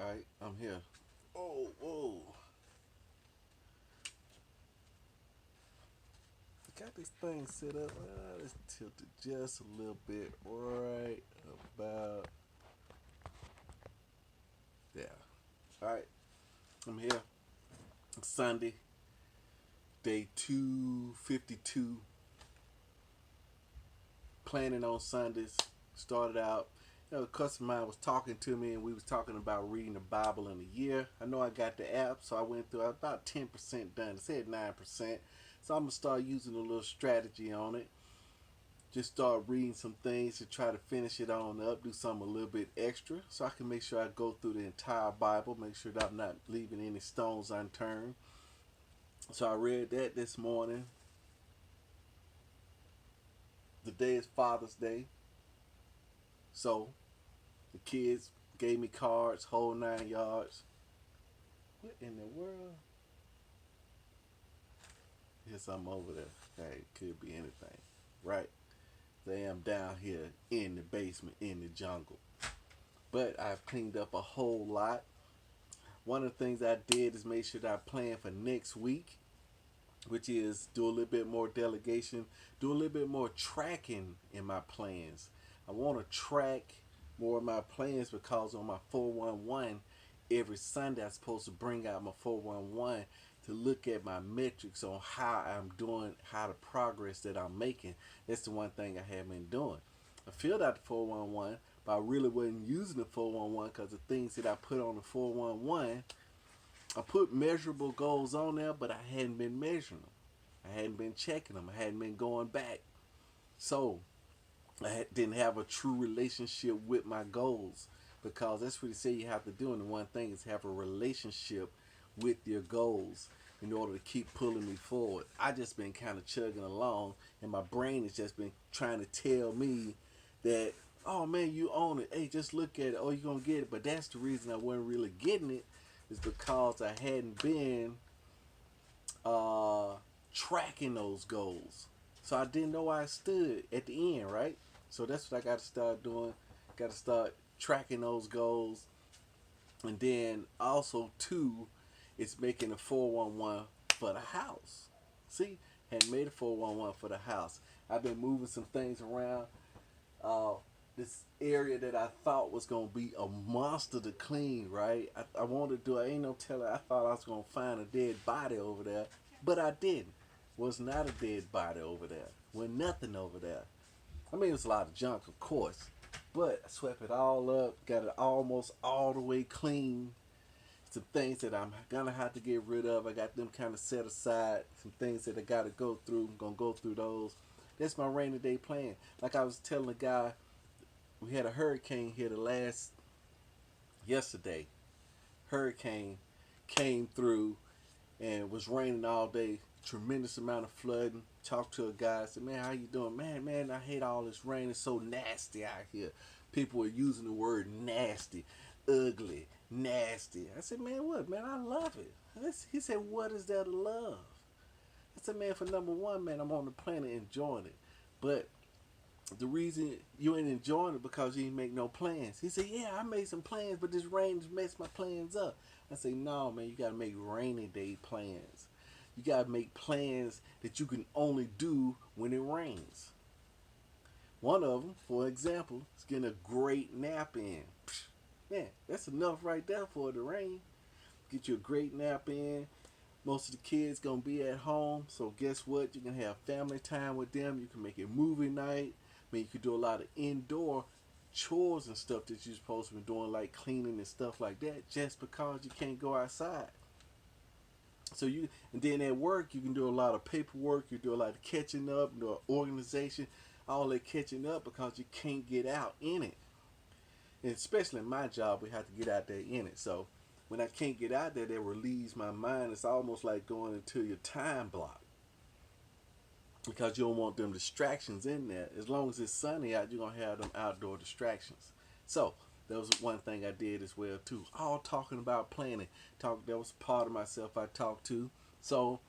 Alright, I'm here. Oh, whoa. Got this thing set up. Let's tilt it just a little bit. Right about there. Alright, I'm here. Sunday, day 252. Planning on Sundays. Started out. A customer of mine was talking to me, and we was talking about reading the Bible in a year. I know I got the app, so I went through about 10% done. It said 9%. So I'm going to start using a little strategy on it. Just start reading some things to try to finish it on up, do something a little bit extra so I can make sure I go through the entire Bible, make sure that I'm not leaving any stones unturned. So I read that this morning. The day is Father's Day. So the kids gave me cards, whole 9 yards. What in the world? Here's something over there. Hey, it could be anything. Right? They am down here in the basement, in the jungle. But I've cleaned up a whole lot. One of the things I did is make sure that I plan for next week, which is do a little bit more delegation, do a little bit more tracking in my plans. I want to track more of my plans because on my 411 every Sunday I'm supposed to bring out my 411 to look at my metrics on how I'm doing, how the progress that I'm making. That's the one thing I haven't been doing. I filled out the 411, but I really wasn't using the 411 because the things that I put on the 411, I put measurable goals on there, but I hadn't been measuring them. I hadn't been checking them. I hadn't been going back. So I didn't have a true relationship with my goals because that's what he said you have to do. And the one thing is have a relationship with your goals in order to keep pulling me forward. I just been kind of chugging along, and my brain has just been trying to tell me that, oh man, you own it. Hey, just look at it. Oh, you're gonna get it. But that's the reason I wasn't really getting it is because I hadn't been uh, tracking those goals. So I didn't know where I stood at the end, right? So that's what I got to start doing. Got to start tracking those goals. And then also, too, it's making a 411 for the house. See, had made a 411 for the house. I've been moving some things around. Uh, this area that I thought was gonna be a monster to clean, right? I wanted to do. I ain't no telling. I thought I was gonna find a dead body over there, but I didn't. Was not a dead body over there. Was nothing over there. I mean, it was a lot of junk, of course, but I swept it all up. Got it almost all the way clean. Some things that I'm gonna have to get rid of. I got them kind of set aside. Some things that I gotta go through. I'm gonna go through those. That's my rainy day plan. Like I was telling the guy, we had a hurricane here the last yesterday. Hurricane came through and it was raining all day. Tremendous amount of flooding. Talked to a guy. Said, "Man, how you doing?" Man, I hate all this rain. It's so nasty out here. People are using the word nasty, ugly, nasty. I said, "Man, what? Man, I love it." He said, "What is there to love?" I said, "Man, for number one, man, I'm on the planet enjoying it. But the reason you ain't enjoying it because you ain't make no plans." He said, "Yeah, I made some plans, but this rain just messed my plans up." I say, "No, man, you gotta make rainy day plans. You gotta make plans that you can only do when it rains." One of them, for example, is getting a great nap in. Man, that's enough right there for the rain. Get you a great nap in. Most of the kids gonna be at home, so guess what? You can have family time with them. You can make it movie night. I mean, you can do a lot of indoor chores and stuff that you're supposed to be doing, like cleaning and stuff like that, just because you can't go outside. So you, and then at work you can do a lot of paperwork. You do a lot of catching up, you do organization, all that catching up because you can't get out in it. And especially in my job, we have to get out there in it. So when I can't get out there, that relieves my mind. It's almost like going into your time block because you don't want them distractions in there. As long as it's sunny out, you're gonna have them outdoor distractions. So that was one thing I did as well too. All talking about planning. Talk that was part of myself I talked to. So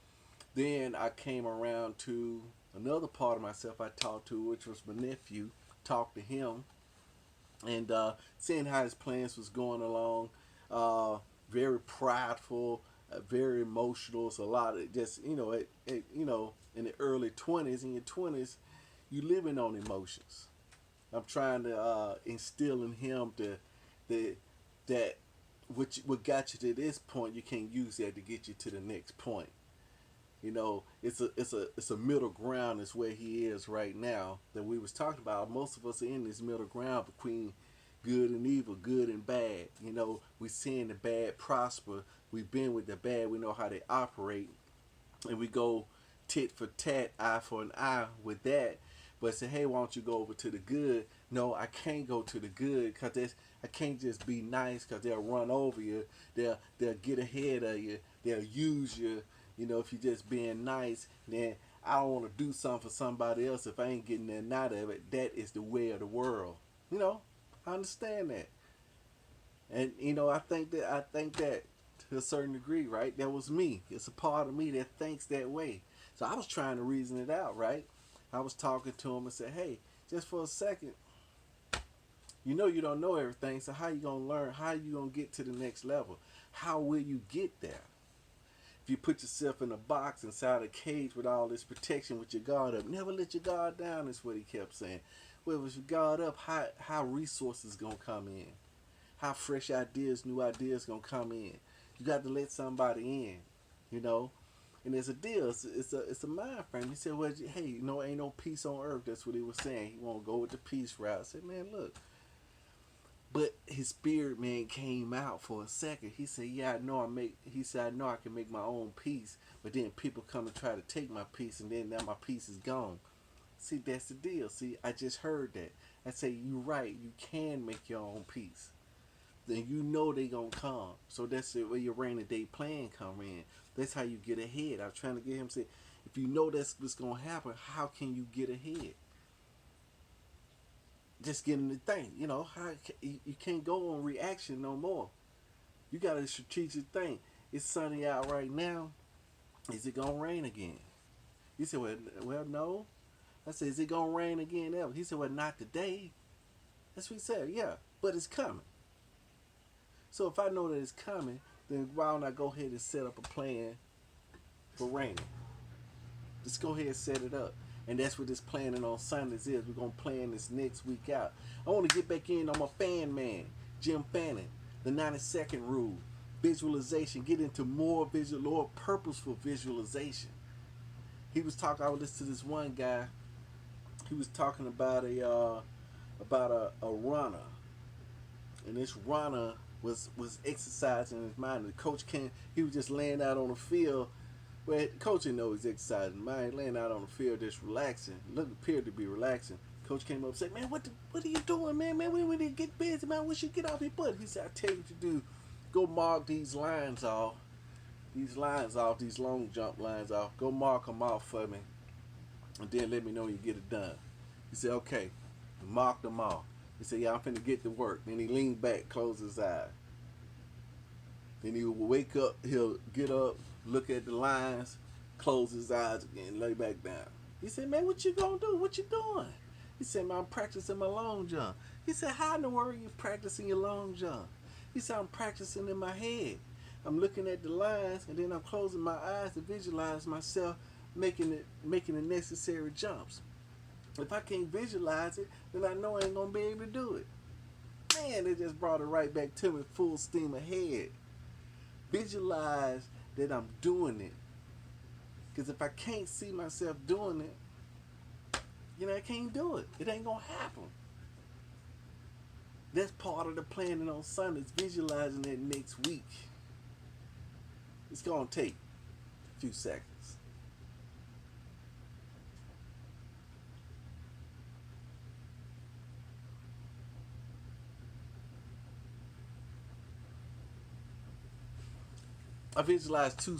then I came around to another part of myself I talked to, which was my nephew. Talked to him and seeing how his plans was going along. uh, very prideful, very emotional. It's a lot of just in the early 20s, in your 20s, you living on emotions. I'm trying to instill in him the that what got you to this point, you can't use that to get you to the next point. It's a middle ground is where he is right now that we was talking about. Most of us are in this middle ground between good and evil, good and bad. We seeing the bad prosper. We've been with the bad. We know how they operate, and we go tit for tat, eye for an eye with that. But say, hey, why don't you go over to the good? No, I can't go to the good because I can't just be nice because they'll run over you. They'll get ahead of you. They'll use you. If you're just being nice, then I don't want to do something for somebody else if I ain't getting nothing out of it. That is the way of the world. I understand that, and I think that to a certain degree, right? That was me. It's a part of me that thinks that way. So I was trying to reason it out, right? I was talking to him and said, "Hey, just for a second, you don't know everything. So how you gonna learn? How you gonna get to the next level? How will you get there? If you put yourself in a box inside a cage with all this protection with your guard up, never let your guard down." Is what he kept saying. Well, with your guard up, how resources gonna come in? How fresh ideas, new ideas gonna come in? You got to let somebody in, you know. And it's a deal. It's a mind frame. He said, "Well, hey, ain't no peace on earth." That's what he was saying. He won't go with the peace route. I said, "Man, look." But his spirit man came out for a second. He said, "Yeah, I know I make." He said, "I know I can make my own peace, but then people come and try to take my peace, and then now my peace is gone." See, that's the deal. See, I just heard that. I say, "You right. You can make your own peace." Then they gonna come. So that's where your rainy day plan come in. That's how you get ahead. I was trying to get him to say, if you know that's what's gonna happen, how can you get ahead? Just getting the thing. How you can't go on reaction no more. You got a strategic thing. It's sunny out right now. Is it gonna rain again? He said, well, no. I said, is it gonna rain again ever? He said, well, not today. That's what he said. Yeah, but it's coming. So if I know that it's coming, then why don't I go ahead and set up a plan for raining? Just go ahead and set it up. And that's what this planning on Sundays is. We're going to plan this next week out. I want to get back in on my fan man, Jim Fannin, the 90-second rule, visualization, get into more purposeful visualization. He was talking, I was listening to this one guy, he was talking about a runner. And this runner was exercising his mind. The coach came, he was just laying out on the field. Well, the coach didn't know he was exercising. Mind laying out on the field, just relaxing. Looked appeared to be relaxing. Coach came up and said, "Man, what are you doing, man? Man, we need to get busy, man. We should get off your butt." He said, "I tell you what to do. Go mark these lines off. These long jump lines off. Go mark them off for me, and then let me know when you get it done." He said, "Okay." Marked them off. He said, "Yeah, I'm finna get to work." Then he leaned back, closed his eyes. Then he would wake up, he'll get up, look at the lines, close his eyes again, lay back down. He said, "Man, what you gonna do? What you doing?" He said, "Man, I'm practicing my long jump." He said, "How in the world are you practicing your long jump?" He said, "I'm practicing in my head. I'm looking at the lines and then I'm closing my eyes to visualize myself making the necessary jumps. If I can't visualize it, then I know I ain't gonna be able to do it." Man, it just brought it right back to me, full steam ahead. Visualize that I'm doing it. Because if I can't see myself doing it, I can't do it. It ain't going to happen. That's part of the planning on Sundays, visualizing that next week. It's going to take a few seconds. I visualize two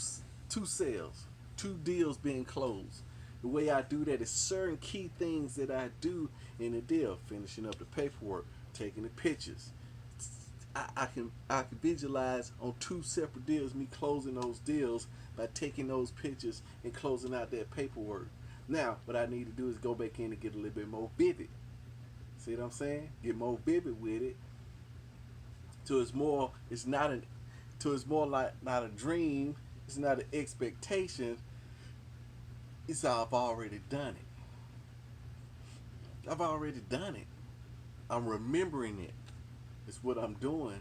sales, two deals being closed. The way I do that is certain key things that I do in the deal: finishing up the paperwork, taking the pictures. I can visualize on two separate deals me closing those deals by taking those pictures and closing out that paperwork. Now, what I need to do is go back in and get a little bit more vivid. See what I'm saying? Get more vivid with it So it's more. It's not an. So it's more like not a dream. It's not an expectation. It's I've already done it. I've already done it. I'm remembering it. It's what I'm doing.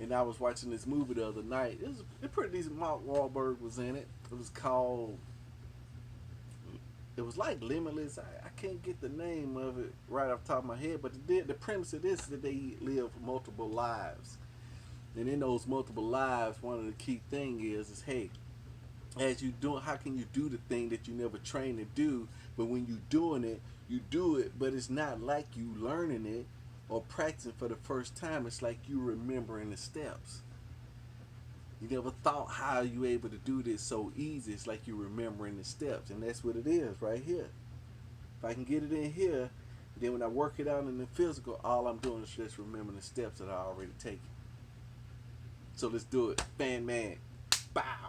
And I was watching this movie the other night. It was pretty decent. Mark Wahlberg was in it. It was called. It was like Limitless. I can't get the name of it right off the top of my head, but the premise of this is that they live multiple lives, and in those multiple lives, one of the key thing is hey, as you doing, how can you do the thing that you never trained to do, but when you doing it, you do it, but it's not like you learning it or practicing for the first time. It's like you remembering the steps. You never thought how you able to do this so easy. It's like you remembering the steps, and that's what it is right here. If I can get it in here, then when I work it out in the physical, all I'm doing is just remembering the steps that I already taken. So let's do it. Fan man. Bow.